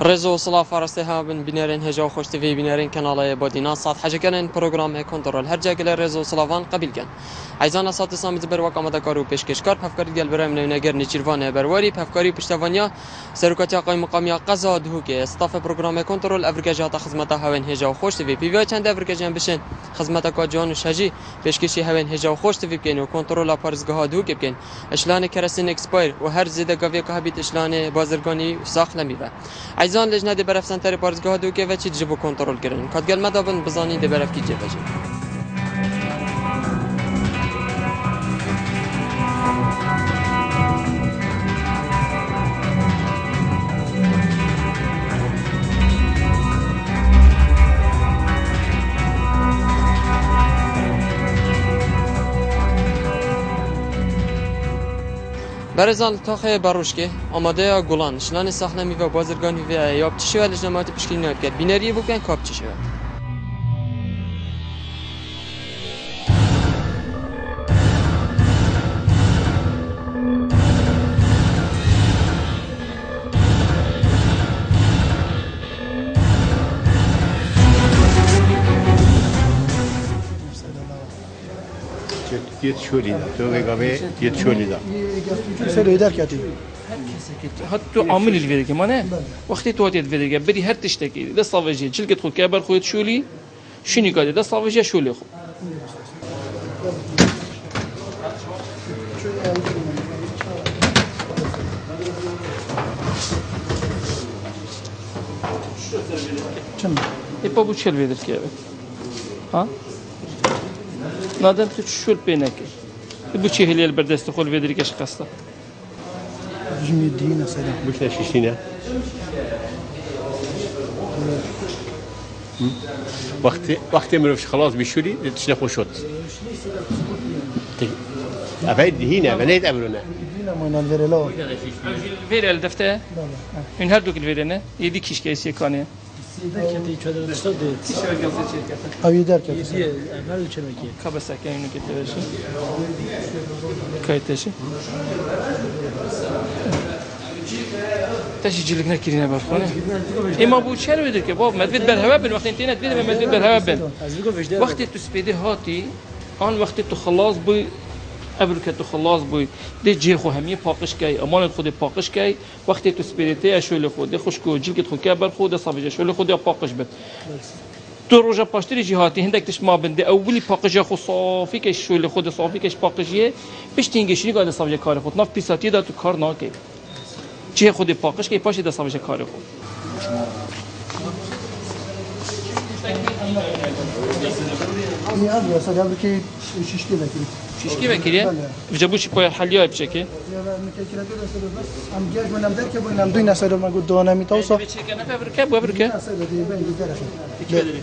رزو صلاة فارسته ها بن بنارين هجا خوش تفي بنارين كنالة بودينا صاد حاجة كان برنامج كنترول هر جا قال رزو صلاوان قبل كان عايزانا صاد سامي زبر وقت آماده کارو پیشکشکار پفکاری گل برام نگر نیچیروانه برواری پفکاری پشتوانیا سرکاتی آقای مقامی قضا دهو که استاف برنامج کنترل افریقا جات خدمت هاون هجا خوش تفي پیویا چند افریقا جان بشن خدمت کا جان و شجی پیشکشی هاون هجا خوش تفي بکن و کنترل پارزگاه دهو که بکن اشلان کرسین اکسپایر و هر زیده گاوی که هبیت اشلان بازرگانی ساخت نمیوه عايزان لجنه دي برف سنتر بارزگاه دو که وچی جبو کنترل کردن کات گل مدابن بزانی دي برف کی جبه برزان تاخه باروشکه آماده یا گلان شلان ساخنه میوه بازرگانی و یاب چی شود لجنمات پشکی ناب کرد بینری بکن کاب چی شود دیت شولی دا تو بگاوی دیت شولی دا سلوی در کردی حتی عامل الفيديو كمان وقتی تو هاتيت فيديو بدي هر تشتكي ده صافجي شلكت خو كبر خويت شولي شنو قاعد ده صافجي شولي خو چند يبقى بو شل فيديو كيف ها نادم تشول بينك بو شي هلي البردست خو الفيديو كاش قصته جميع الدين سلام بوش نشيشينا وقت مروفش خلاص بشولي تشنخو شوت أبعد هنا بنيت أبرونا دينا ما نالفير لا فير الدفتة من هر دوك الفيرنا يدي كيش كيسي كانه Şirketi çadır ustadı. أبي در کردی Diye evvel çemeki. كابسا كاينو كتبشي كايتشي تسجيلك نكرينا بالخونه اما بو شنو بدك باب ما تبي بالهواء بين وقت انتين تبي ما تبي بالهواء بين وقت تسبيدي هاتي آن وقت تو خلاص بوی ابروکه تو خلاص بوی دی جی خو همی پاکش کی امان خود پاکش کی وقتی تو سپیریتی اشول خود خوشکو جلگت خو کبر خود صافی اشول خود پاکش بد تو روجا پاشتری جهاتی هندک تش ما بنده اولی پاکش خو صافی که اشول خود صافی که پاکشیه پشتینگشی گاد صافی کار خود ناف پیساتی دا تو کار ناکی جی خود پاکش کی پاش دا صافی کار خود این از واسه قبل که شیشتی بکری شيشكي بكريه بجابوش باي حليا بشكل یا متکرر دست بس ام گیج منم در که بودم دوی نسل ما گفت دو نمی توصف انا فابركاب وابركا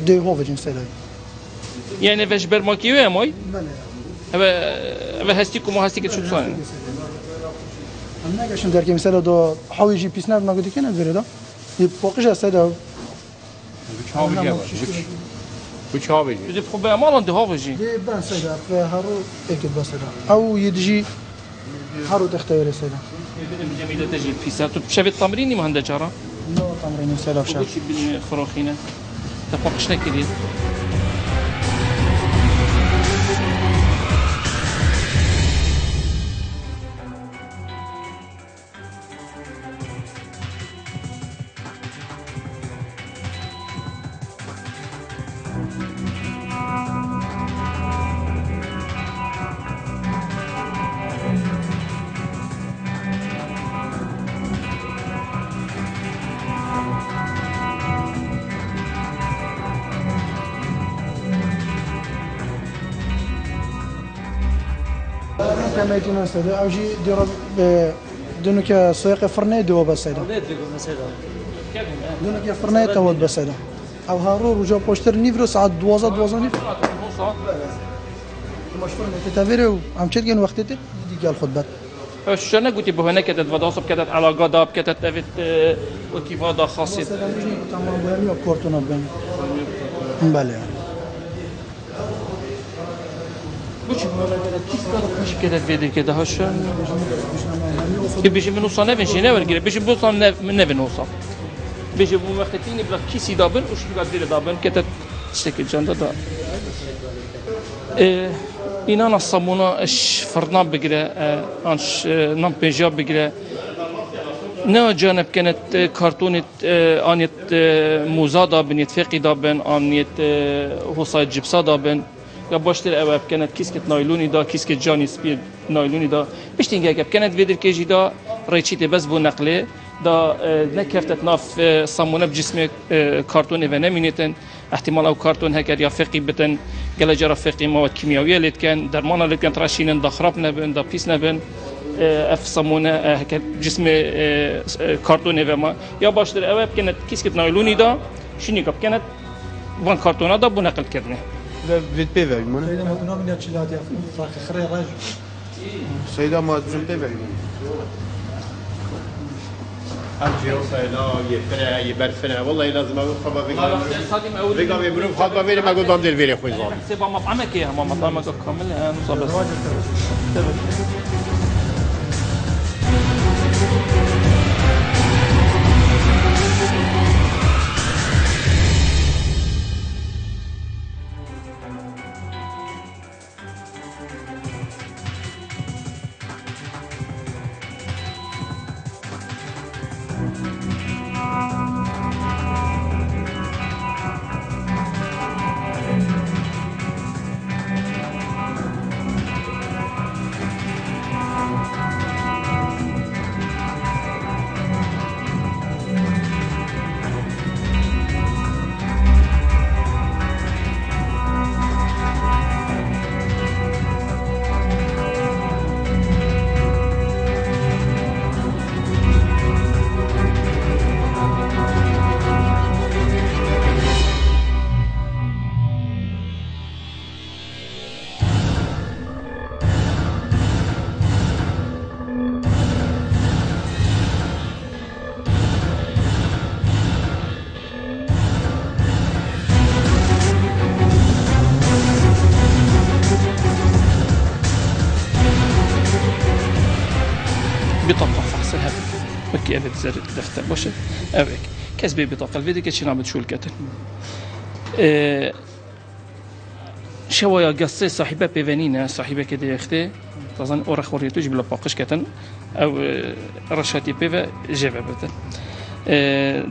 دی هو وجن سلای يعني فاش برماكيو يا موي بله هذا هستيكم وهستيك شو تصنع ام نگشم در که مثلا دو حویجی پیس نب نگودی که نداره دا یه پاکش است دا بوش هابي بدي تخبي مال عندي هافجي دی بن سیدا هارو اكتب بس دا او يدجي هارو تختار سیدا جميله تجي بيسات بشبي التمرين ما عندها جرا نو تمرين سیدا بشار شي بالخروخينه تفوقش نكدي كما يجينا سيدا او جي ديرو دونو كا سويق فرني دو بس سيدا دونو كا فرني تو بس سيدا او هارو رجا بوشتر نيفرو ساعات 12 نيف مشهور تتابيرو ام تشجن وقتت دي قال خطبه شو انا قلت بهنا كتت فداصب كتت على قضاب كتت تفت وكيفادا خاصه تمام بهم كورتون بهم بله مش كده الفيديو كده هشام بيجي من وصل نفن شيء نور كده بيجي بوصل من نفن وصل بيجي بو وقت تيني بلا كيسي دابن وش بقدر دابن كتت تشتكي جندا دا إننا الصمونة إش فرنا بقرا أنش نم بيجاب بقرا نه جانب كانت كرتونة آنيت موزادا بن يتفقي دابن آنيت حصاد جبسا دابن یا باشتر اواب كانت كيسكت نايلوني دا كيسكت جاني سبيد نايلوني دا بيشتين جاكب كانت فيدر كيجي دا ريتشيتي بس بو نقله دا نكفتت ناف صمونه بجسم كرتون و نمينتن احتمال او كرتون هكر يا فقي بتن قال جرى فقي مواد كيميائيه اللي كان درمانه اللي كانت راشين دا خراب نبن دا بيس نبن اف صمونه هكر جسم كرتون وما يا باشتر اواب كانت كيسكت نايلوني دا شنو كانت وان كرتونه دا بو نقل كرنه فيت بيفا يمونه سيدا ما كنا من يتشلات يا فراخ خري راج سيدا ما فيت بيفا أمشي وصينا يفرع يبرفنا والله لازم أقول خبر بيقام يبرم خبر بيني ما أقول بامدير فيري خوي زمان سيبا مطعمك يا ما مطعمك كامل نصاب بطاقة فحصها وكي أبد زر دفتر باشه أوك كسبي بطاقة الفيديو كتشي نعمل شو الكتن شوية قصة صاحبة بيفانينا صاحبة كده يختي تظن أورا خوريتوش بلا باقش كتن أو رشاتي بيفا جيبا بتن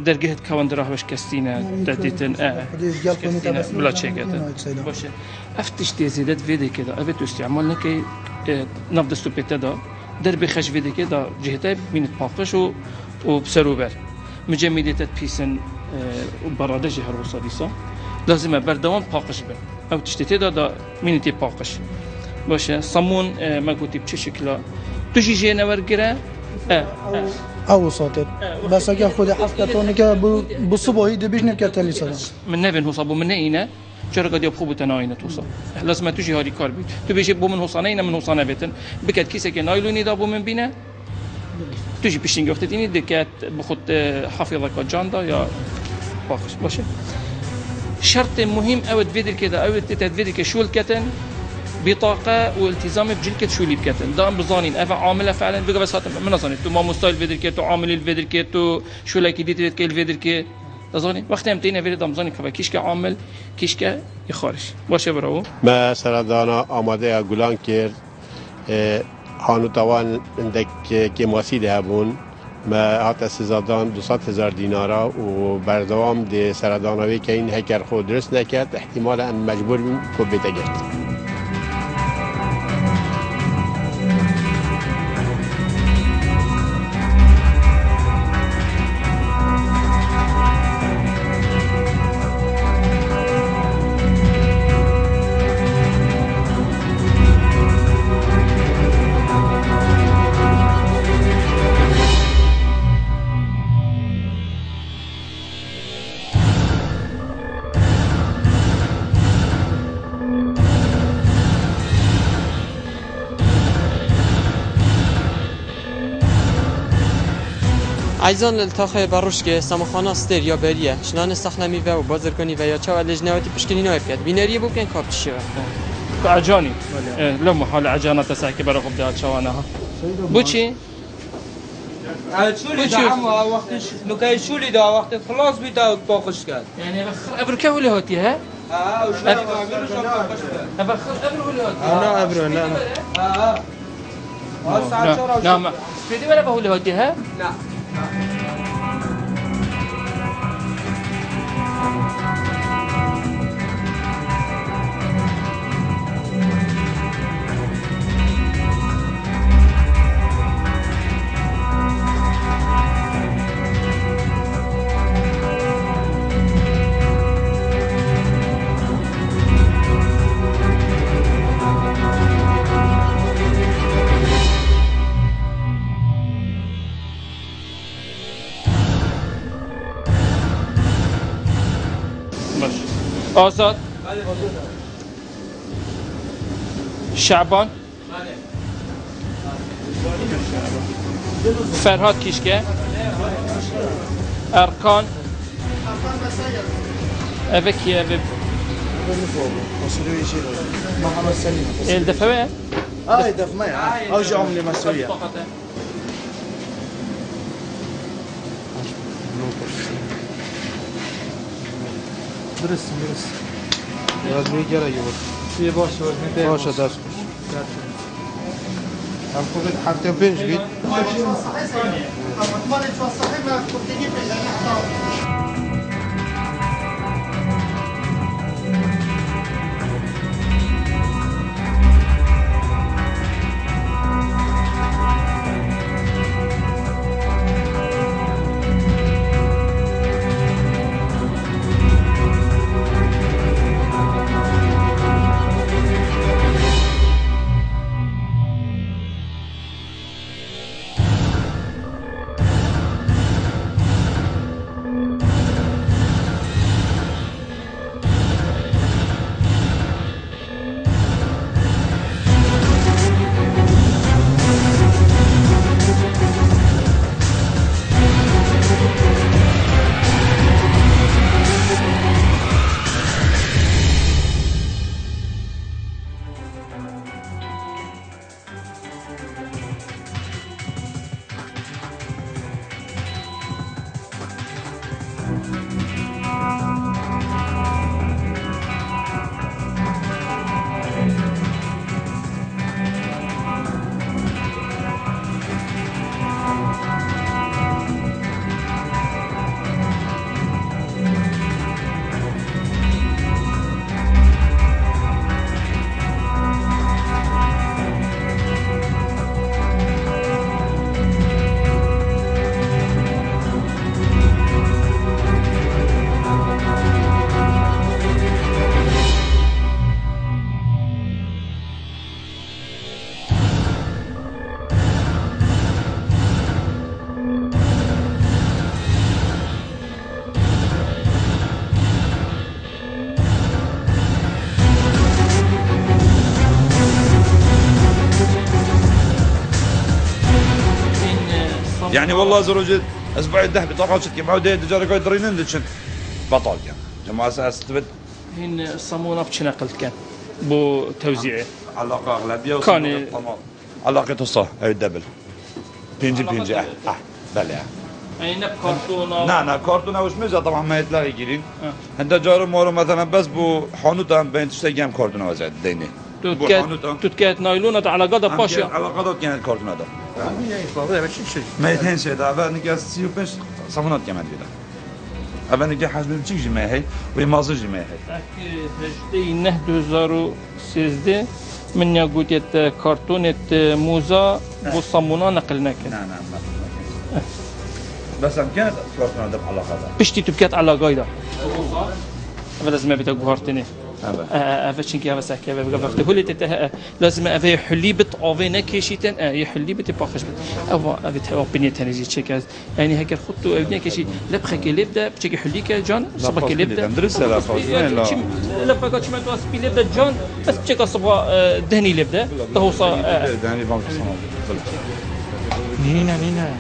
درجة كواندراه باش كاستينا تديتن كاستينا بلا شيء كتن باشه أفتش تزيدت فيديو كده أبد استعمالنا كي نفض السوبيتا دا دربي خش فيديو كده جهتها بين باقش وبسروبر مجمدة بيسن وبرادة جهر وصديصة لازم بردوام باقش به أو تشتتي دا مينتي باقش باشه صمون ما قلتي بشي شكله تجي جينا ورقرة او صوتت بس اگه خود حفظتونه که بصبحی دبیش نکتلی صدا من نبين هو صابو من اينا چرا قد يبخو بتناينه توصل لازم تجي هاري كار بيت تو بيجي بو من حصانينا من حصانه بيتن بكت كيسه كي نايلوني دا بو من بينه تجي بيشين قفتيني دكات بخد حافظك جاندا يا باخش باشه شرط مهم او تفيدر كده او تتفيدر كشول كتن بطاقه والتزام بجلكت شو اللي بكتن دام بظانين افا عامله فعلا بقى بس من ظني تو ما مستايل فيدر كيتو عامل الفيدر كيتو شو لاكي ديت كيل فيدر كي تظني وقت امتينا فيدر دام ظني كفا كيشكا عامل كيشكا يخارج باشه برو ما سردانا آماده گلان کرد هانوتوان عندك كيماسي دهبون ما هات سزادان 200,000 دینارا و بردوام ده سردانوی که این هکر خود درست نکرد احتمال ان مجبور بیم که بتگرد عیزان التاخه بروش که سماخانه استر یا بریه شنان استخنمی و بازرگانی و یا چه لجنواتی پشکنی نایفیت بینریه بو کن کاپچیه عجاني لو محل عجانة تساكي برا خب دال شوانها بوشي شولی دعم وقتش نکای شولی دا وقت خلاص بیتا باقش کرد يعني ابركه ولا هاتي ها؟ وش لا عملوا شو باقش کرد ابر ولا هاتي؟ انا ابرو لا نعم سبيدي ولا بقول هاتي ها؟ لا آزاد شعبان فرهاد کیشکه ارکان اوه کیه اوه محمد سليم الدفوه دف معي اوجعهم لي مسؤوليه درس لازم يجي يجيبه في باشا داس هم كنت حتى بينج بيت يعني والله زوجت اسبوع الذهبي طبعا شت كم عوده دجار قاعد درينن دشن بطل كان جماعه استبد هن الصمونه بشنا قلت كان بو توزيعه علاقه اغلبيه كان علاقه تصح اي دبل بينجي بله يعني نب كرتونه نه كرتونه وش ميزه طبعا ما يتلاقي جيرين انت جار مورو مثلا بس بو حانوت هم بين تشتغل كرتونه وزاد ديني تتكات نايلونة على قدر باشا على قدر كانت كرتونه ده ما يتهنش ده بعد نجي سيوبش صفنات كمان كده أبى نجي حسب بتيجي ما هي ويمازج ما هي هجدي نهدو زارو سيزدي من يقولت كرتونة موزة بصمونا نقلنا كده نعم بس كانت كرتونه ده على قدر بشتي تبكات على قايدة أبى لازم أبي تقهرتني أبى شنكي أبى ساكي أبى بقى هولي تته لازم أبى يحلي بت أوفي نكشيتن يحلي بت باخش بت أبى تهوا بني تنزي تشيكاز يعني هيك خطو أبني كشي لبخك لبدا بتشكي حليك جان صبك لبدا ندرس لا فاضي لا لبقى كمان تو أسبي لبدا جان بس بتشكي صبا دهني لبدا تهوصا دهني بام نينا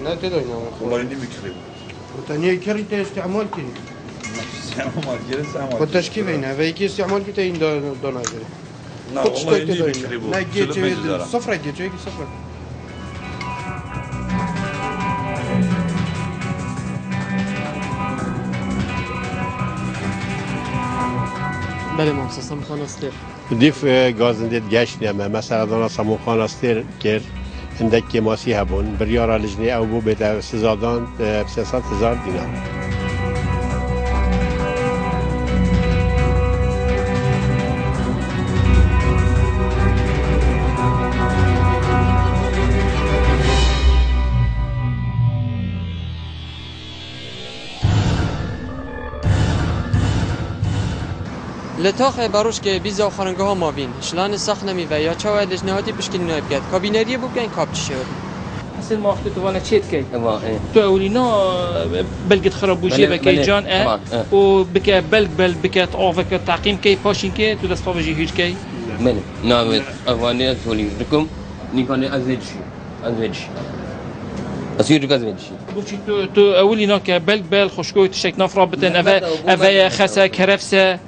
لا تدري والله إني بكريم وتانية كريت استعمال كني استعمال والتشكيل هنا فيكي استعمال كتير دوناجري نه خودش والله توی اینی داری. بکری بود نه گیچه چلو دارم صفر گیچه صفر. بله مامسا سامخان استر دیف گازندید گشت نیمه مثلا دانا سامون خان استر کر هندک که ماسی هبون بریارا لجنی او بو بده سزادان 300,000 دینار. لطاخ باروش که بیزا و خرنگه ها مابین شلان سخت نمی و یا چاوه لجنهاتی پشکل نایب کرد کابینریه بو بگن کاب چی شد اصل ما وقتی تو وانا چیت کی اما تو اولینا بلگت خرابوشی بله، بکی بله، جان طبعاً، و بکه بل بکه تعافک تعقیم کی پاشین کی تو دست فاوجی هیچ کی بله نعم أفاني أقولي لكم نيكوني أزيدشي أصير أزيدشي بوچی تو اولینا که بل خوشگوی تشک نفرا بتن اوه خسا کرفسه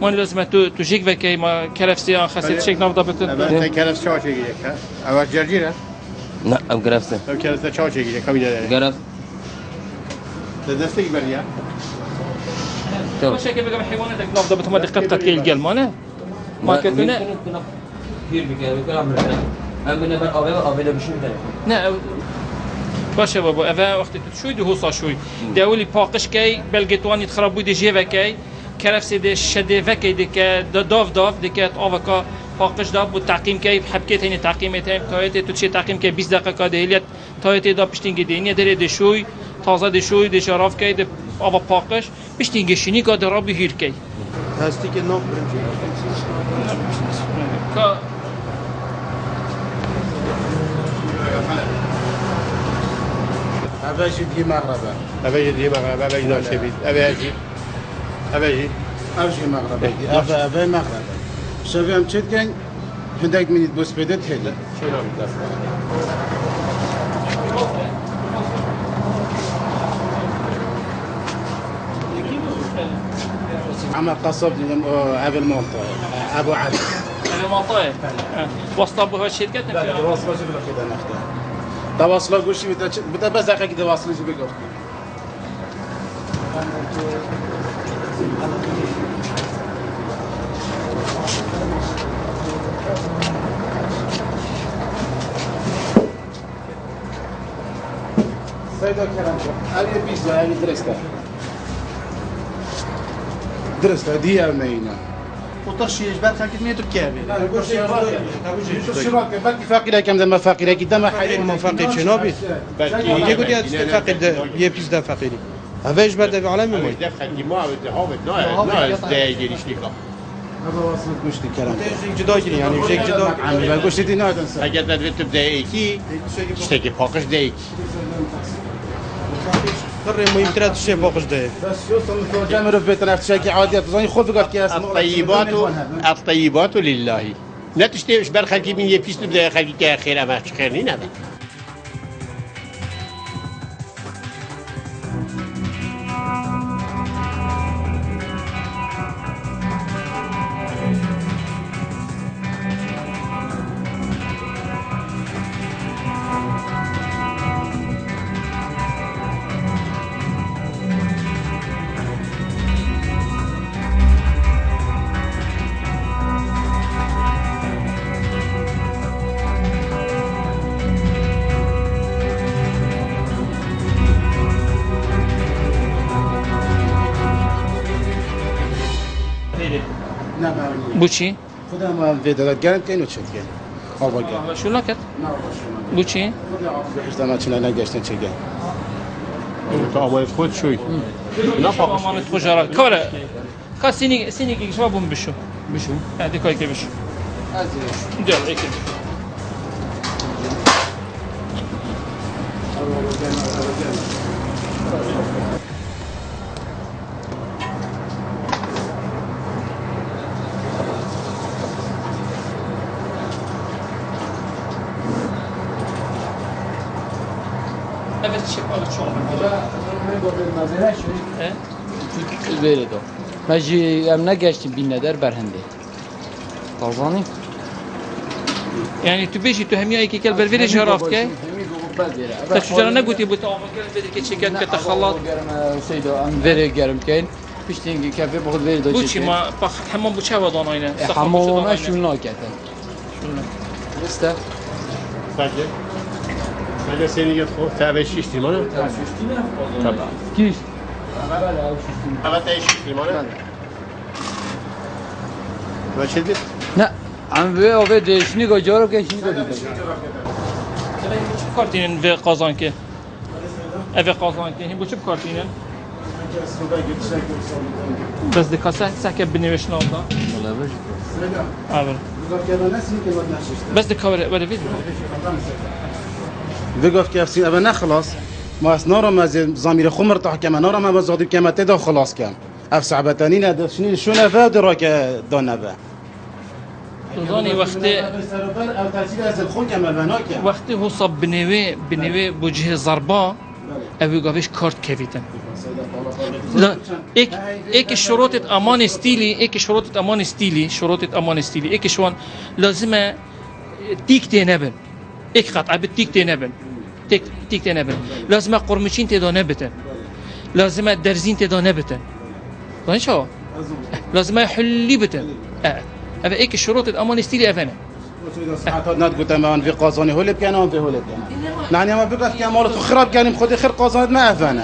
من لازم تو جيك بكي ما كرفسي خسيت شيك نفضه بتن اول کلاس چاچه گیره که اول جرجیره لا أم قرفسة او کلاس چاچه گیره کابینه قرف دستگی بریا تو شيك بقى حيواناتك نفضه بتن ما دقتك كي الجل ماله ما كتنا كثير بكرة عمرنا أم بنبر أبدا بشو بدنا نه باشه بابا اوه وقتی تو شوی دو حسا شوی دولی پاقش کی بلگتوانی تخراب بودی جیوه کی کرفسی ده شده وکی ده که داف ده که آوکا پاقش داف بود تعقیم کی حبکت هنی تعقیم تیم تایت تو چه تعقیم کی 20 دقیقه ده هلیت تایت دا پشتینگ دینی داره ده شوی تازه ده شوی ده شراف کی ده آوا پاقش پشتینگ شینی که ده رابی هیر کی هستی که نام برنجی. که اول شدی مغربه. اول جدی مغربه اول ناشه بید اول جی اوجی مغربه. اول مغربه. شبیه هم چت کن هندک منید بس بده تله. چرا دست عمل قصب اول منطقه ابو علي. المنطقه وسط بو هالشيء كده واصله شبه كده ناخده. تواصل گوشی بده بس دقیقه که واصله شبه گفت. سيدا كلام هذه بيزا هذه درسته دي امينه وطرشيش بقى خليك مية تركيبي شو بلكي فاقده كم زمان فاقده كده ما حد من فقيد شنو بي يجي قلت يا فقيد يبيز ده فقيدي هفاش بعد علامي موي دفع ما بده نه دايجيش ليكا هذا وصلت مشتي كلام جدا گیری یعنی یک جدا عمي بقول شتي نادن اگر بدت تبدا ایکی اشتكي فوقش دايك قرر مهمتر تشي باقش ده بس يوصل تو جامع في بيت نفس شيء عادي تظني خذ قال كياس الطيبات لله لا تشتيش بر خلقي من يبيس تبدا خلقي خير اما خير ني نبا بوچی خدا ما في دلات كان كانوا تشد كان هو قال شو لكت بوچی اذا ما كنا نجاشن تشد تو اول خود شوي ما نتخجر كولا كا سيني كي شباب بشو هذه كويس بشو دير هيك Evet şey var çok. Böyle de. Meci em negeçtim bin neder berhende. تازانی يعني تو بيجي تو همي ايكي كل برفيري جرافت كي تشجر نقولتي بو طعام بدي كي شيكات كتخلط سيدو ام فيري گرم کن پشتینگی کافی بخود ویری داشته بوچی ما بخ حمام بوچه ودان اینه حمام شون نکردن Stage. Stage seni get خو تعبش اشتیمانه؟ طبعا. کیش البته اشتیمانه. و چه دید؟ نه ام وی اوه دیشنی گو جارو کشنی گو دیدم كارتين في قازان كي في قازان كي هي بوش بكارتين بس دي كاسة ساكب بنيوش نالدا بس دي كاور ولا فيديو بگفت که افسین اوه نه خلاص ما از نارم از زمیر خمر تا حکمه نارم هم از زادی کمه تدا خلاص کم اف صعبتانی نده شنی شون اوه درا که دان اوه تظني وقت هو صب بنوي بوجه ضربة أو يقابش كارت كافيتن لا إيك شروط أمان ستيلي إيك شروط أمان ستيلي إيك شوان لازم تيك تنبن إيك قطع بتيك تنبن تيك تنبن لازم قرمشين تدانبتن لازم درزين تدانبتن وين شو لازم يحلي بتن أبا إيك الشروط الأمان ستيلي أفنى ساعات نقول تمام في قازاني هو اللي بكانوا في هو اللي بكانوا يعني ما بقى كمال خراب كان خد خير قازاني ما أفنى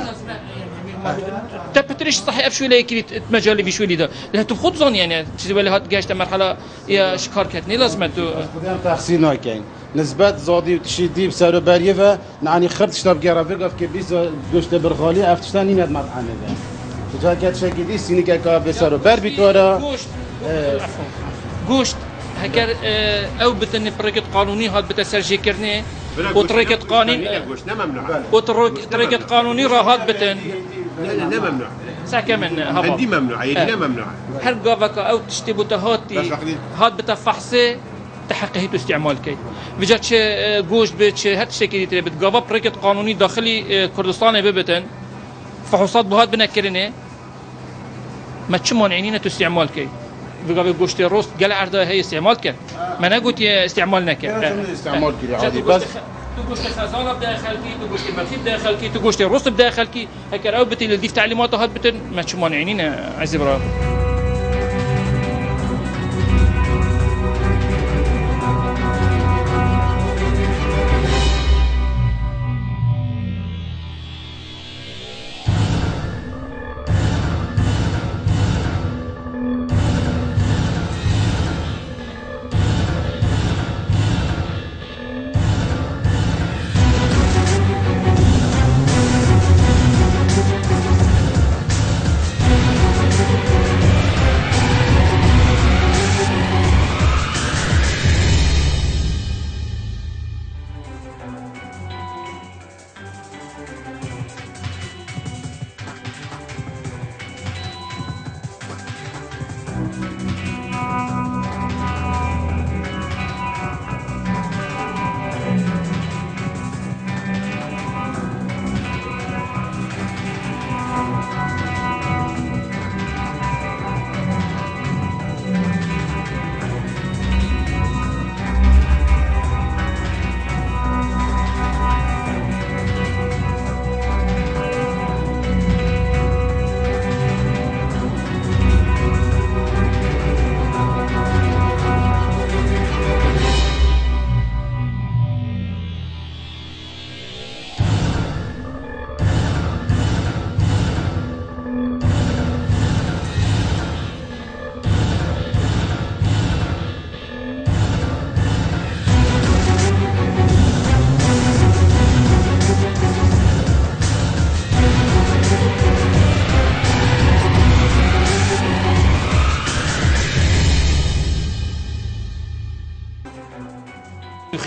تبتريش صحيح أفشو لا يكري مجال في شو اللي ده لا تبخد ظن يعني تجي ولا هاد جاشت مرحلة يا شكار كتني لازم تو خدام تحسين هاكين نسبة زادي وتشدي بسعر بريفة يعني خرط شتاب جرا بقى في كبيس جوشت برخالي أفتشتاني ند مطعم ده وجا كات شكلي سيني كا بسعر بر بتورا گوشت هكر او بتن بريكت قانوني هاد بتسرجي كرني وطريقة قانون وطريقة قانوني راه هاد بتن لا ممنوع ساكا من هبا عندي ممنوع لا ممنوع هر قافك او تشتبو تهاتي هاد بتفحصي تحققه استعمال كي فيجاتش گوشت بتش هاد شكل تري بتقافا بريكت قانوني داخلي كردستان ببتن فحوصات بهاد بنكرني ما تشمون عينينا استعمال كي بقى گوشت روست قال عرضه هي استعمال كان ما انا قلت استعمال نكر استعمال كده عادي بس تو گوشت خزانه بداخل كي تو گوشت مرخي بداخل كي تو گوشت روست بداخل كي هكر او بتي اللي ديف تعليمات هاد بتن ما تشمون عينينا عزيز برا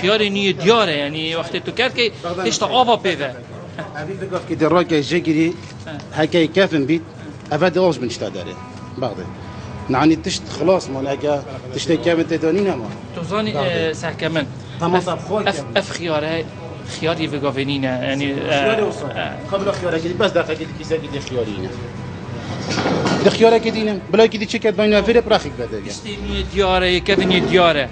خياري نية ديارة يعني وقت تو كار كي تشتا آوا بيفا أبي بقف كي دراك جيجري هكا كافن بيت أفاد أوج من شتا داري بعضي نعني تشت خلاص ما لقى تشتي كامل تدانينا ما توزاني ساعة كمان تمام صاب خوي اف خياري خياري فيغافينينا يعني خياري وصل قبل خياري بس دقيقة كيسا كده خيارينا دخيارة كدينم بلا كدي شكت بين فيري براخك بدأ تشتي دياره كيفن دياره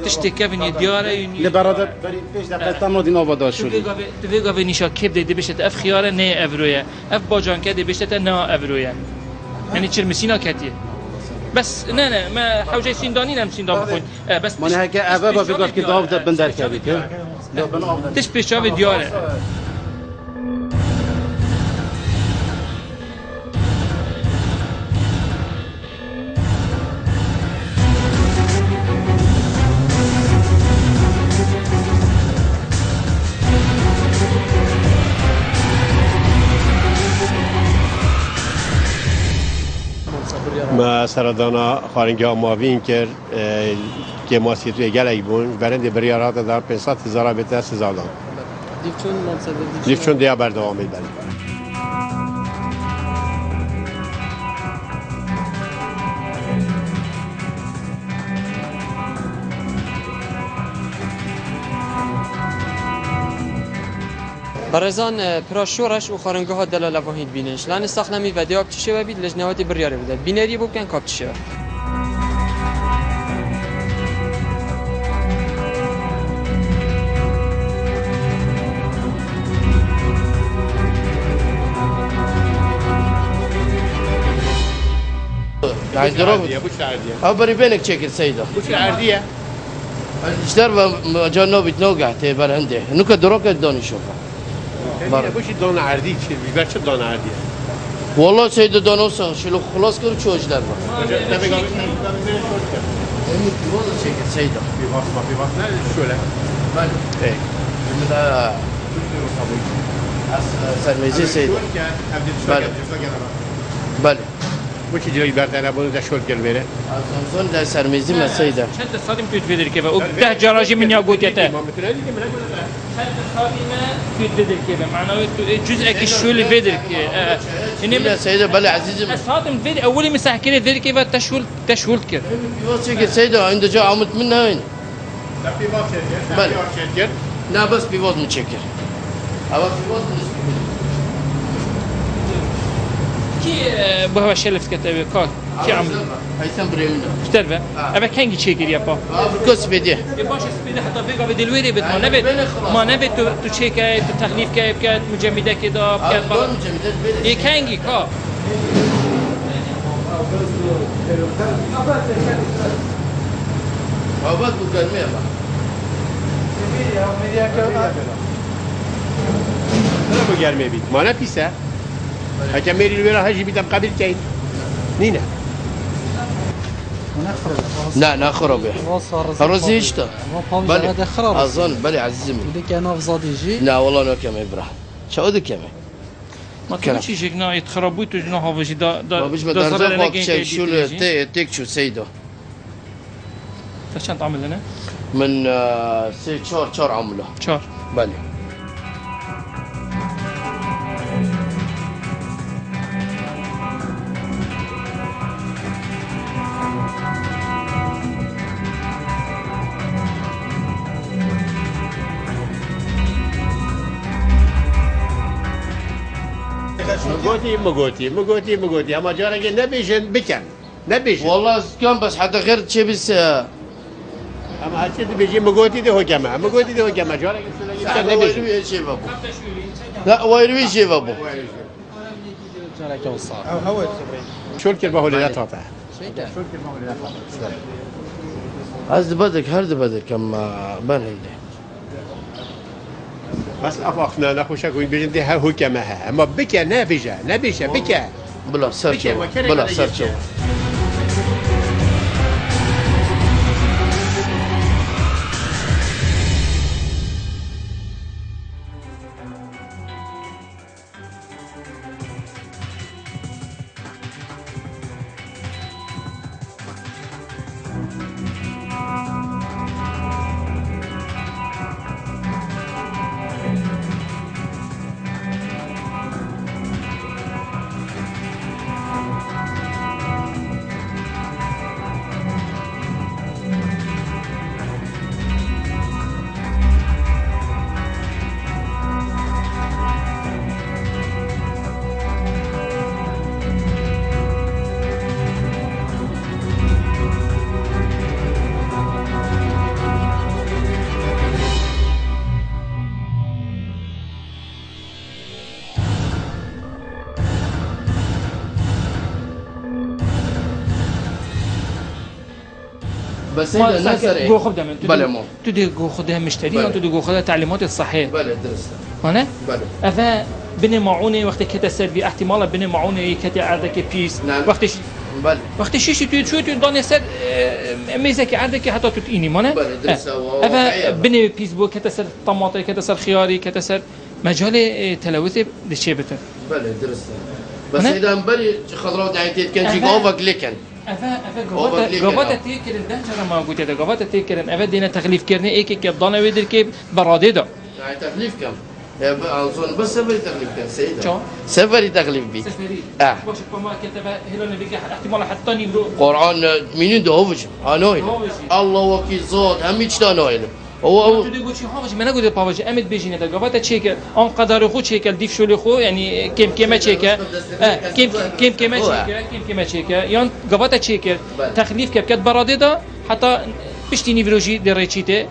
تشتي كيفن دياره لبرادر بري فيش دقيقة تمر دينا وبدار شولي تفيقا في نشا كيف دي بيشت اف خياره نه افرويا اف باجان كده بيشت نه افرويا يعني تشرمسينا كاتيه بس نه ما حوجي سينداني نم سيندان بخون بس من هكا أبا بيقول كده أفضل بندر كابيك تش بيشاف دياره ما سردانا خارنگی ماوین کرد که ماسیت توی گلک بون برند بریارات در 500,000 بهتر سزادان دیفچون منصب دیفچون دیا بردوامی بله برزان پراشورش و خارنگاه ها دلال واحد بینش لان ساخنمی و دیاب چشه و بید لجنواتی بریاره بده بینری بکن کاب چشه يعني دروب أبري بينك شكل سيدة وش العردية؟ اشتر جانو بيتنوقع تبر عنده نوك دروك الدوني شوفه وش دون عردي بيبر شو دون عردية؟ والله سيدة دونوسا شلو خلاص كل شو اجدر والله شكل سيدة في باص لا شو لا؟ ايه من سرميزي سيدة بله وش جري بردنا بقول ده شو الكلمة؟ أظن ده سرميزي ما سيدة شد صادم تويت فيدر كيف وده جراجي من ياقوت يته شد صادم تويت فيدر كيف معناه جزء كشول فيدر كيف لا سيدة بله عزيزي صادم فيدر أولي مسح كده فيدر كيف تشول كيف شكل سيدة عنده جا عمت منها وين لا في باص بله لا بس بيفوز متشكر أبغى بيفوز كي بهوا شلف كتابي كار كي عمل هيثم بريمنا اشتربه أبا كانجي تشيكر يا با كوس بديه باش سبيده حتى فيقا في دلويري بد ما نبت تو تشيكاي تو تغليف كاي بكات مجمده كده بكات بقى اي كانجي كا هابط مكالمة لا بقول بيت ما نفيسه هكذا ميري الورا هجي بيتم قبل كين نينا لا لا خرابي الرز يشتا بلي أظن بلي عزمي ديك انا في زاديجي لا والله أنا كم إبرة شو ده كم ما كانش يجينا يتخربوا تجنا هافجي ما بيش مدرسة وقت شيء شو تيك شو سيدو فشان تعمل لنا من سي شار عمله شار بلي مقوتي اما جارك نبيجن بكن نبيجن والله كان بس حتى غير شيء بس اما هالشيء بيجي مقوتي ده هو جماعة جارك ويروي شيء بابو لا ويروي شيء بابو شو الكلمة هو اللي لا تقطع هذا بدك هرد بدك كم بان هيدا بس افاقنا نخوشك ويبيجن ده هو كما اما بكى نبيجة بكى بلا سرچو بلا سرچو بس ما هذا نسر جو خود من بله مو تو دی جو خود مشتری تو دی جو خود تعلیمات صحیح بله درسته هنه بله اما بن معونه وقتی که تسر بی احتمال بن معونه کتی عرضه که پیس وقتی بله وقتی شیشی تو دانه سر میزه که عرضه که حتی تو اینی مانه بله درسته اما بن پیس بو که تسر طماطم که تسر خياري که تسر مجال تلوث لشيء بتر بله درسته بس اذا بلي خضروات يعني تتكن شي اوفك لكن قوات تيكرن ده جرا ما قلت هذا قوات تيكرن ابد دينا تغليف كرني ايك كبضانه ويدر كيف براده ده يعني تغليف كم اظن بس سفري تغليف كم سيدا شو سفري تغليف بي سفري اه باش كما كتب هلون بيجي احتمال حتى نيبرو قرآن منين ده هوج انوين الله وكيل زود هم هیچ دانوين هو تو دیگه چی هاوش من نگوده پاوش امید بجینه دا گفت چه که آن قدر خود چه که دیف شولی خو یعنی کم کم چه که کم چه که یان گفت چه که تخلیف که بکت براده دا حتی پشتی نیولوژی در چیته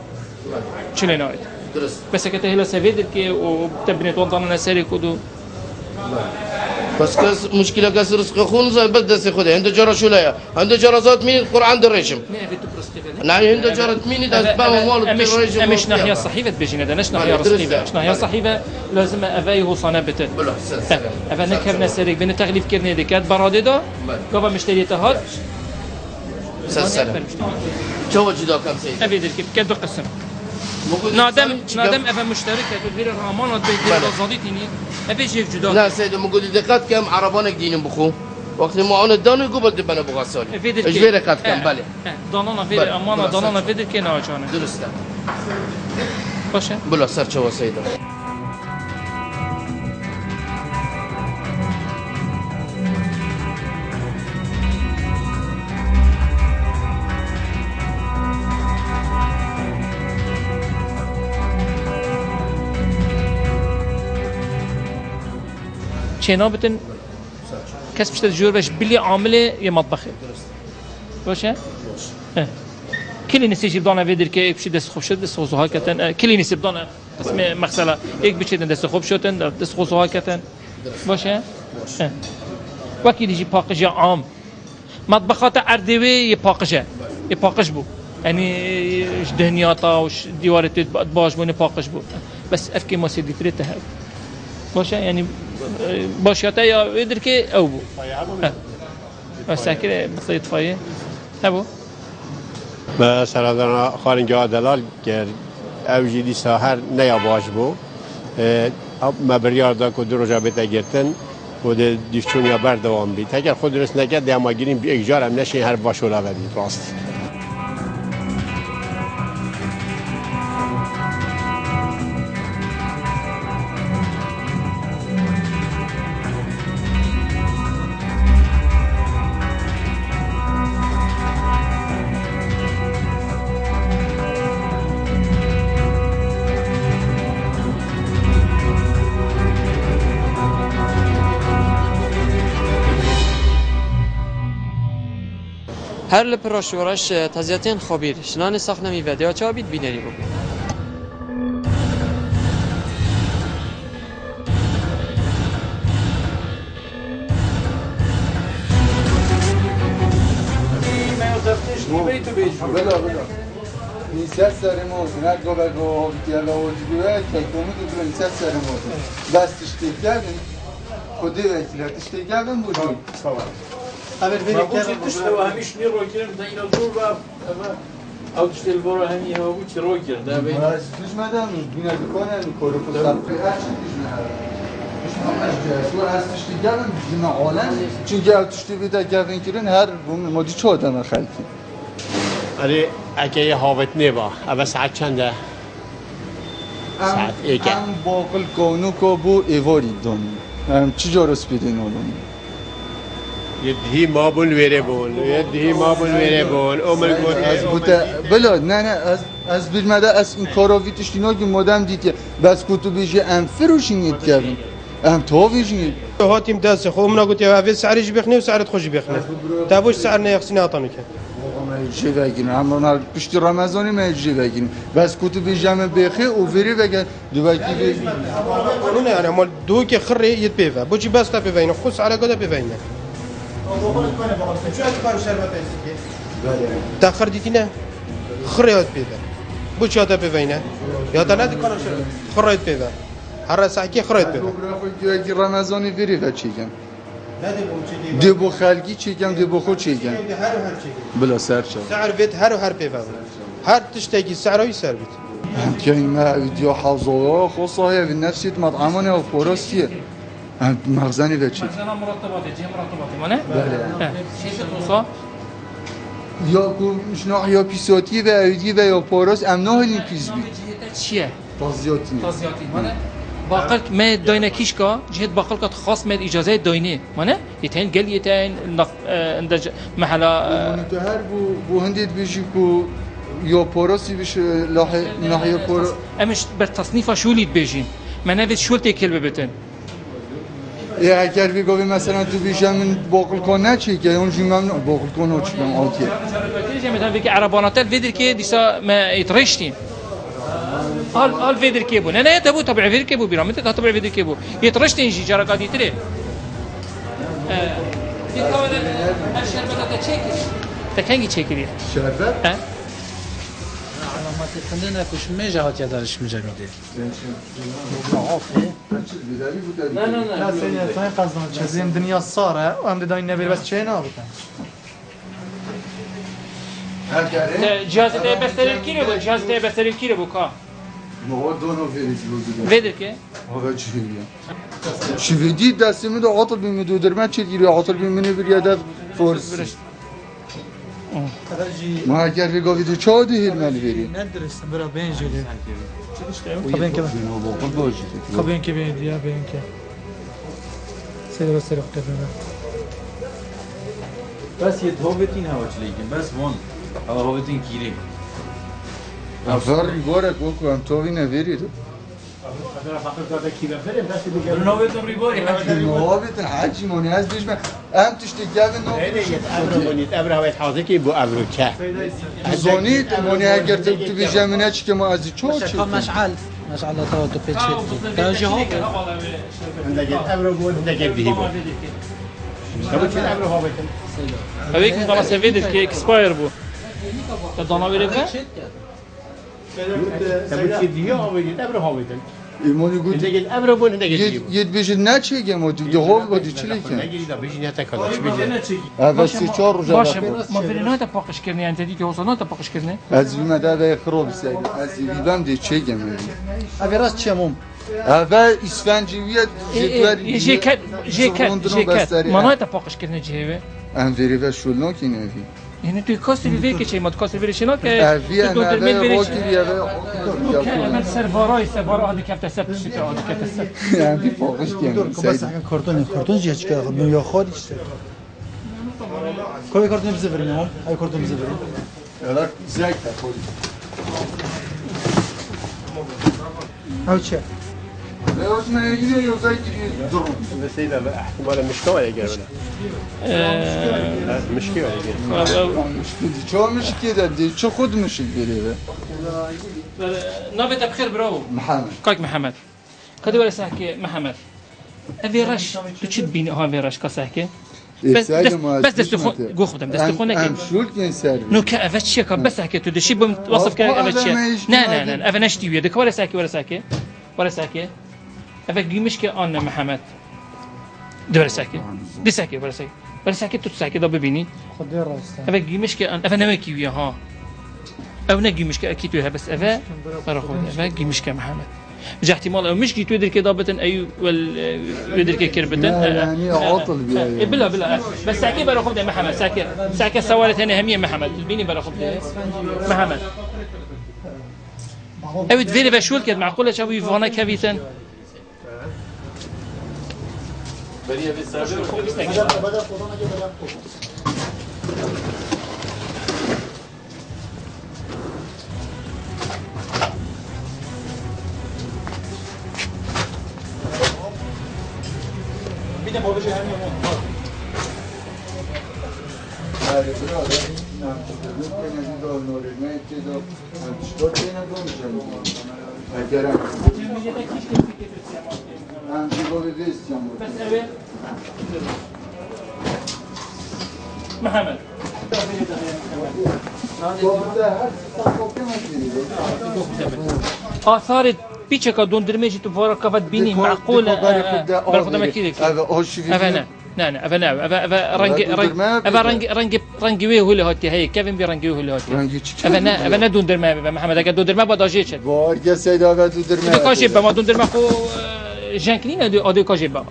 چلی ناید درست بس که تهلا سوید که و تبنیت وطن نسری کدو بس كاس مشكلة كاس رزق خون زين بس دس خده عنده جرى شو لا عنده جرى زاد مين القرآن دريشم نعم عنده جرى مين ده أسباب مال دريشم مش ناحية صحيفة بيجينا ده نش ناحية رصيفة مش ناحية صحيفة لازم أفاي هو صنع بتر أفا نكرنا سريك بين تغليف كرني دكات برادة ده قبل مشتري تهاد سلام شو وجدوا كم سيد أبي ذلك كده قسم نادم أفا مشتركة تدير الرحمن تدير الزاديتيني أبي جيف جدا لا سيد موجود دقات كم عربانك دينهم بخو وقت معاون الدانو يقول دبنا بغسال ايش في دقات كم بله دانانا في أمانة دانانا في دك ناجانه درست باشه بلا سر شو سيد چنا بتن کس بشت جور بش بلی عامله یه مطبخه باشه کلی نسیج بدانه ویدر که یک بشی دست خوب شد دست خوزها کتن کلی نسیب بدانه قسم مغسله یک بشی دست خوب شدن دست خوزها کتن باشه وکی دیجی پاکج عام مطبخات اردوی یه پاکش بو یعنی دهنیاتا و دیوارت باش بونه پاکش بو بس افکی ماسیدی تریته باشه یعنی باشیاته یا ویدر که او بو بس اکر بسیط فایه هبو ما سردان خارنجا دلال کرد او جدی ساهر نیا باش بو ما بریار دا که دو رجا بیتا گرتن و دیفچونیا بردوام بید اگر خود درست نکرد دیما گیریم بی اگجار هم نشین هر باشولا بدید راست هر لپراشورش تزیاتین خبیر شنان ساخنمی ودیا چا بید بینری بگو نیست سرمون نه گوگو دیالا و دیگه که کومید نیست سرمون بس تشتیکردن خودی وکیل تشتیکردن بود قبل بینیم که تشته و همیش نی رو کردن اینا دور و او تشته البارو همی ها بود که رو کرده بین از توش مدام بینا دکانه کارو پسر هر چی تو از تشتی کردن بینا عالم چون که تشتی بیدا کردن کردن هر مادی چه آدم خلقی آره اگه یه هاوت نبا اول ساعت چنده؟ ساعت ایکه ام باقل کانو که بو ایواری دانی چی جا رس بیدین آدم یه دهی ما بون ویره بون عمر گود از بوده بلا نه از بیرمده از این کاراوی تشتینا که مادم دید بس کتو بیشه ام فروشینید کردن ام تاویشینید هاتیم دست خوب منا گوتی اول سعرش بخنی و سعرت خوشی بخنی تابوش سعر نیاخسی ناتانو که چه بگین همون پشت رمضانی میجی بگین بس کتو بیجم بخی او وری بگن دو وقتی بگین نه یعنی مال دو که خری یت بیفه بچی بس تا بیفه خود سعر گدا بیفه شو هتقارن شربت تاخر دیتی نه خريات بيبا بو شاتا بيبينا يا تنادي كنا خريات بيبا هر ساعتي خريات بيبا اگه رمضانی بری و چیکم دبو خلقی چیکم دبو خود چیکم بلا سر شد سعر بيت هر بيبا هر تشتكي سعره يسر بيت که این ما ویدیو حوضا خصوصا به نفسیت مطعمان و پروستیه مغزنی و چی مخزن مرتباته جه مرتباته مانه بله شیش توصا یا مشناع یا پیساتی و اویدی و یا پاراس امنا هلین پیز بید چیه تازیاتی تازیاتی مانه باقل ما داينه كيشكا جهه باقل كات خاص ما اجازه داينه مانه يتين قال يتين اندج محلا تو هر بو هندید بشی کو یا پاراسی بشه ناحیه پارا امش بالتصنيف شو اللي تبيجين ما نبت شو تكل ببتن یا اگر بگوی مثلا تو بیشم من باقل کنه چی که اون جیمم باقل کنه چی کم آتیه تيجي مثلا فيك عربانات فيدر كي ديسا ما يترشتين هال فيدر كيبو انا تبو تبع فيدر كيبو بيرامت تبع فيدر كيبو يترشتين شي جرقات يتري دي كمان الشربات تشيكي تكنجي تشيكي شربت علامات خندنا كوش ميجا هات يدارش مجمده لا سيدي تاين قصدنا چزیم دنیا ساره و هم داین نبیر بس چه نابتن جهاز ده بستر كيلو بو جهاز ده بستر كيلو بو كا ما دونو فيديو فيدر كي هذا چی ویدی دستمی دو عاطل بیم دو درمت چی گیری عاطل بیم منو بریاده فورس ما اگر بگوی دو چه دی هلمن بری ندرست برا بین جلی خبين كمان خبين كمان ديا بين كمان سير بس سير قدامنا بس يتهوبتين هوا چليكن بس وان هوا هوبتين كيري افر ریگاره کوکو هم توی نویری تو نوبتون ریگاری نوبتون حاجی مونی از بیش من هم تشتی گوه ابرو ابرو هوایت حاضر کی بو ابرو که زونید مونی اگر تو بیش منه چی که ما از چو چی مشعل تو تو پیچ تاجی ها عندك ابرو بو عندك دي بو كم في ابرو هوایت هذيك خلاص فيدر كي اكسباير بو تضنا بيرك كم في دي ابرو هوایت ایمونی گوید عندك ابرو بو عندك دي بو یه بیش نه چی که ما دو هول بودی چی لیکن نگیری دا بیشی نتا کلا چی بیشی اول سی چهار رو باشه ما فرینات پاکش کردنی انت دیگه وصلنا پاکش کردنی از بیمه به خراب سری از بیبم دی چه گمه اگر از چموم اول اسفنجیویت جدوری جیکت منات پاکش کردنی جهه ام وری و شولنا کی نوی يعني تو كاستر في كي شيء ما تكاستر في شنو كي افي انا من سيرفراي هذه كيف تسبت شيء هذه كيف تسبت يعني فوقش كان بس كرتون جيش كده من يا خالد كوي كرتون بزفرين هم اي كرتون بزفرين لا زيك تقول او شيء لا اسمه يجي يوزاي درون بس اذا احتمال مشكله ولا جاب مشكله ولا شو مش كده دي شو خد مش كده نابت بخير برو محمد كاك محمد كده ولا ساكي محمد ابي رش تشد بيني ها ابي رش كساكي بس دست خو جو خدم دست خو نكي شول كان سر نو كافش كا بس حكيت تو دشي بوصف كان افش لا افنشتي ويدك ولا ساكي افك مش كي انا محمد دور ساكي دي ساكي ولا ساكي تو ساكي ده ببيني خد راست افك مش كي انا نمكي وياها او نجي مش كي اكيد وياها بس افا راخذ افك مش كي محمد جا احتمال او مش كي تقدر كي ضابطن اي ويقدر كي كربتن يعني عطل بيا بلا بس ساكي باخذ ده محمد ساكي سوالت هنا هميه محمد البيني باخذ ده محمد او تفيري بشول كده معقوله شو يفونا كافيتن بريا بالسابر بينا ما بيجي هني محمد آثار پیچه دندرمه جی تو وارا کافت بینی معقول برخوده مکیده نه رنگ وی هول هاتی هی کفن بی رنگ وی هول هاتی نه دندرمه محمد اگر دندرمه با داجی چه وارگه سیدا و دندرمه کاجی با ما دندرمه خو جنکنی نه آدی کاجی با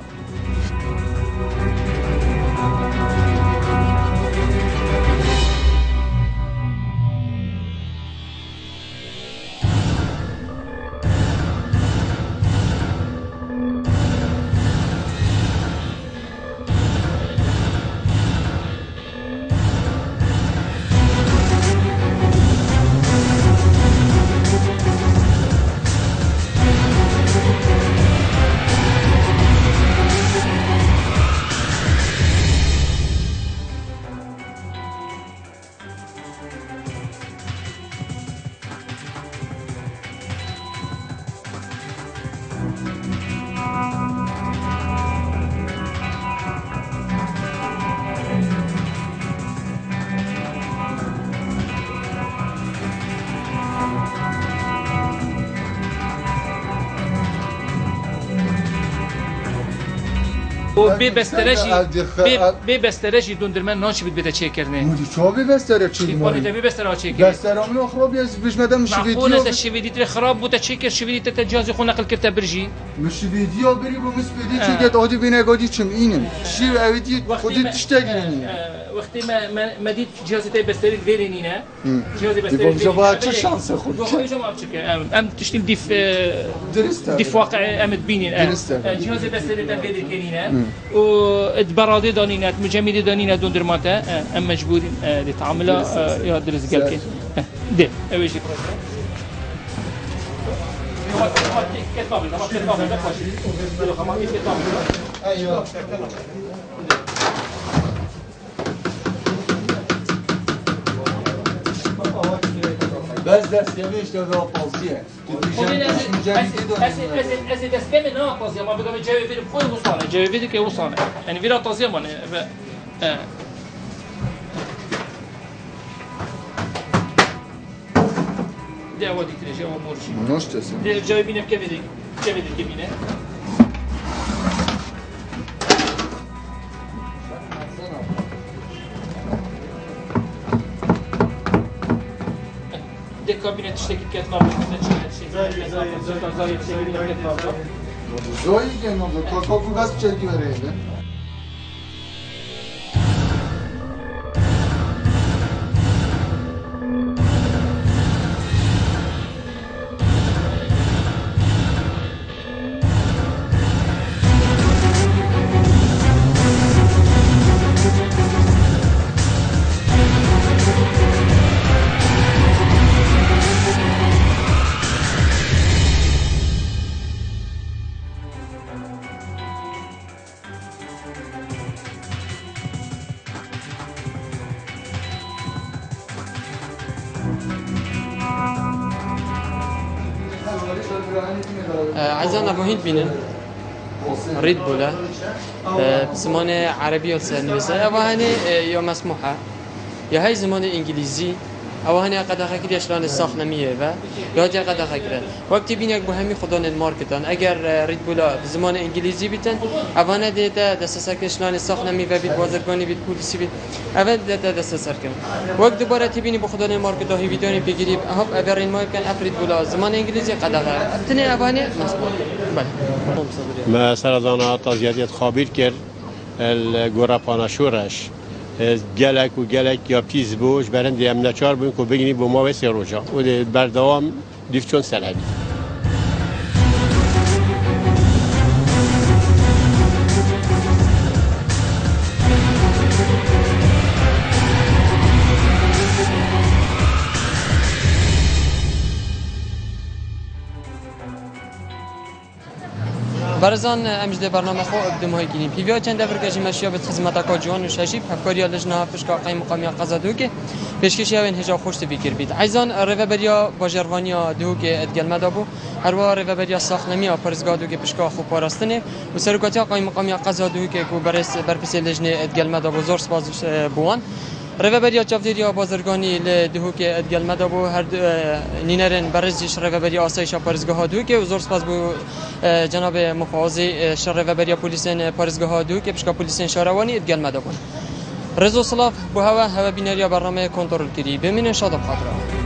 و بی بسترجی دندرمن ناچ بید بده چه کرنه مودی چا بی بستره چی مودی بی بستره چه کرد بسترامون خراب یز بیش مدام شویدیو معقول است شویدیت خراب بود چه کرد شویدیت تجازی خو نقل کرد برجی مش ویدیو بری بو مس بدی چه گت عادی بینه گادی چم اینم شی اویدی خودی تشتگی وقتی ما دید جهازی تای بستری ویرینی نه جهازی بستری ویرینی چه شانس خود چه ما چه ام تشتیم دیف واقع امد بینین جهازی بستری تای ویرینی نه و ادبارادی دانینات مجمدی دانینات دندرماته ام مجبوریم لتعامله یا درس قالك ده اول شيء بس دست يميش ده قاضيه از دست من نه قاضيه ما بگم جواب بدم خود وصانه جواب بدی که وصانه یعنی ویرا قاضيه من ده اودی ترجه و مرشی نشته ده جواب بینم که بدی که بدی که بینه ده کابینت تشتکی کت نام زایی که نام کاکو بس چکی بره عايزين ابو هند بينن ريد بولا بزمان عربي والسنوسة او هني يا مسموحة يا هاي زمان انجليزي او هني قد خكري اشلان الساخ نميه و یا جا قد خكره وقتی بینک به همین خدان مارکتان اگر رید بولا زمان انگلیسی بیتن اوانه دیتا دست سرکنشلان الساخ نمی و بید بازرگانی بید پولیسی بید اول دیتا دست سرکن وقت دوباره تبینی به خدان مارکتا هی ویدیونی بگیری هب اگر این مایب کن افرید بولا زمان انگلیسی قد خكره تنه اوانه مسموح بله مثلا دانا تازیات خابیر کرد الگورا پاناشورش گلک و گلک یا پیز بوش برند ام نچار بین کو بگینی با ما وسی روزا و بردوام دیفچون سلادی برزان امجد برنامه خو ابدم های گیریم پیویا چند دفعه کشی مشیا به خدمت کا جوان و ششیب افکاری لجنه پشکا قیم مقامی قزادو که پیشکشی اون هجا خوشت فکر بید عیزان رهبریا باجروانیا دو که ادگل مدابو هر وا رهبریا ساختنمی پرزگادو که پشکا خو پاراستنه و سرکاتی قیم مقامی قزادو که کو برس برپس لجنه ادگل مدابو زور سپاس بوان رهبری چاودیریا بازرگانی ل دهوک ادگل مدابو هر نینرن برزیش رهبری آسایش پارزگاه دهوک و زور سپاس بو جناب مفوضی شر رهبری پلیسن پارزگاه دهوک بشکا پلیسن شهروانی ادگل مدابون رضا صلاف بو هوا بینریا برنامه کنترل کری ببینن شاد خاطره